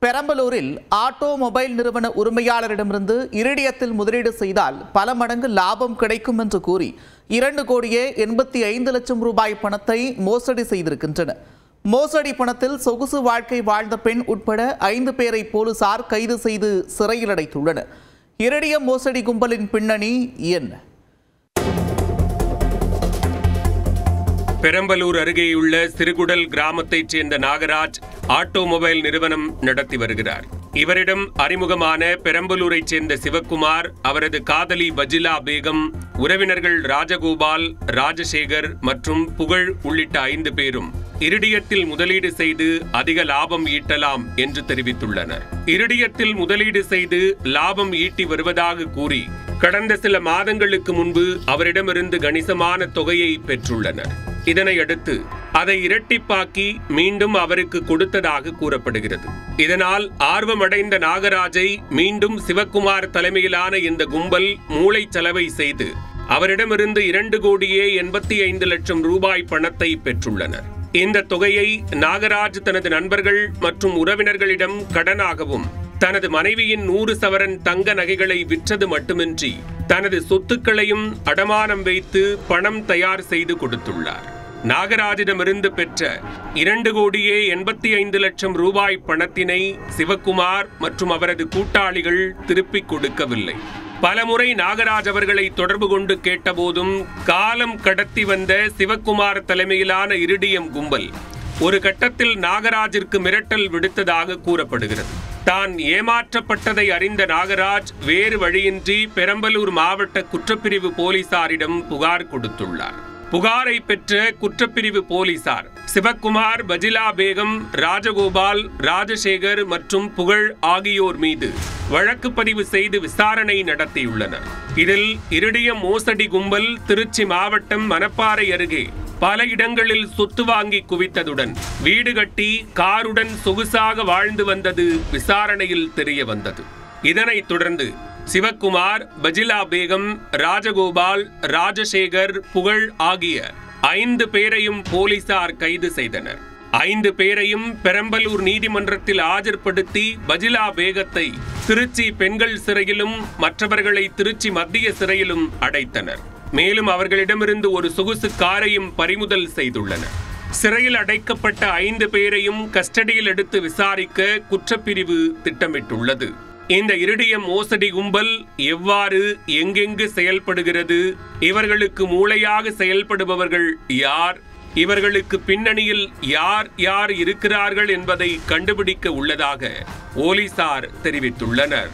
பெரம்பலூரில் ஆட்டோமொபைல் நிறுவன உரிமையாளரிடமிருந்து இரிடியத்தில் முதலீடு செய்தால் பல மடங்கு லாபம் கிடைக்கும் என்று கூறி 2,85 லட்சம் ரூபாய் பணத்தை மோசடி செய்திருக்கின்றனர். மோசடி பணத்தில் சொகுசு வாழ்க்கை வாழ்ந்த பெண் உட்பட 5 பேரை போலீசார் கைது செய்து சிறையில் அடைத்துள்ளனர். இரிடியம் மோசடி கும்பலின் பின்னணி என்ன? பெரம்பலூர் அருகேயுள்ள சிறுகுடல் கிராமத்தைச் சேர்ந்த நாகராஜ் ஆட்டோமொபைல் நிறுவனம் நடத்தி வருகிறார். இவரிடம் அறிமுகமான பெரம்பலூரைச் சேர்ந்த சிவக்குமார், அவரது காதலி பஜிலா பேகம், உறவினர்கள் ராஜகோபால், ராஜசேகர் மற்றும் புகழ் உள்ளிட்ட 5 பேரும் இரிடியத்தில் முதலீடு செய்து அதிக லாபம் ஈட்டலாம் என்று தெரிவித்துள்ளனர். இரிடியத்தில் முதலீடு செய்து லாபம் ஈட்டி வருவதாக கூறி கடந்த சில மாதங்களுக்கு முன்பு அவரிடமிருந்து கணிசமான தொகையை பெற்றுள்ளனர். இதனையடுத்து அதை இரட்டிப்பாக்கி மீண்டும் அவருக்கு கொடுத்ததாக கூறப்படுகிறது. இதனால் ஆர்வமடைந்த நாகராஜை மீண்டும் சிவக்குமார் தலைமையிலான இந்த கும்பல் மூளைச்சலவை செய்து அவரிடமிருந்து 2,85 லட்சம் ரூபாய் பணத்தை பெற்றுள்ளனர். இந்த தொகையை நாகராஜ் தனது நண்பர்கள் மற்றும் உறவினர்களிடம் கடனாகவும், தனது மனைவியின் 100 சவரன் தங்க நகைகளை விற்றது மட்டுமின்றி தனது சொத்துக்களையும் அடமானம் வைத்து பணம் தயார் செய்து கொடுத்துள்ளார். நாகராஜிடமிருந்து பெற்ற 2,85 லட்சம் ரூபாய் பணத்தினை சிவக்குமார் மற்றும் அவரது கூட்டாளிகள் திருப்பிக் கொடுக்கவில்லை. பலமுறை நாகராஜ் அவர்களை தொடர்பு கொண்டு கேட்டபோதும் காலம் கடத்தி வந்த சிவக்குமார் தலைமையிலான இரிடியம் கும்பல் ஒரு கட்டத்தில் நாகராஜிற்கு மிரட்டல் விடுத்ததாக கூறப்படுகிறது. தான் ஏமாற்றப்பட்டதை அறிந்த நாகராஜ் வேறு வழியின்றி பெரம்பலூர் மாவட்ட குற்றப்பிரிவு போலீசாரிடம் புகார் கொடுத்துள்ளார். புகாரை பெற்ற குற்றப்பிரிவு போலீசார் சிவக்குமார், பஜிலா பேகம், ராஜகோபால், ராஜசேகர் மற்றும் புகழ் ஆகியோர் மீது வழக்கு பதிவு செய்து விசாரணை நடத்தியுள்ளனர். இதில் இரிடியம் மோசடி கும்பல் திருச்சி மாவட்டம் மணப்பாறை அருகே பல இடங்களில் சொத்து வாங்கி குவித்ததுடன் வீடு கட்டி காருடன் சொகுசாக வாழ்ந்து வந்தது விசாரணையில் தெரிய வந்தது. இதனைத் தொடர்ந்து சிவக்குமார், பஜிலா பேகம், ராஜகோபால், ராஜசேகர், புகழ் ஆகிய 5 பேரையும் போலீசார் கைது செய்தனர். 5 பேரையும் பெரம்பலூர் நீதிமன்றத்தில் ஆஜர்படுத்தி பஜிலா பேகத்தை திருச்சி பெண்கள் சிறையிலும் மற்றவர்களை திருச்சி மத்திய சிறையிலும் அடைத்தனர். மேலும் அவர்களிடமிருந்து ஒரு சொகுசு காரையும் பறிமுதல் செய்துள்ளனர். சிறையில் அடைக்கப்பட்ட 5 பேரையும் கஸ்டடியில் எடுத்து விசாரிக்க குற்றப்பிரிவு திட்டமிட்டுள்ளது. இந்த இரிடியம் மோசடி கும்பல் எவ்வாறு எங்கெங்கு செயல்படுகிறது, இவர்களுக்கு மூளையாக செயல்படுபவர்கள் யார், இவர்களுக்கு பின்னணியில் யார் யார் இருக்கிறார்கள் என்பதை கண்டுபிடிக்க உள்ளதாக போலீசார் தெரிவித்துள்ளனர்.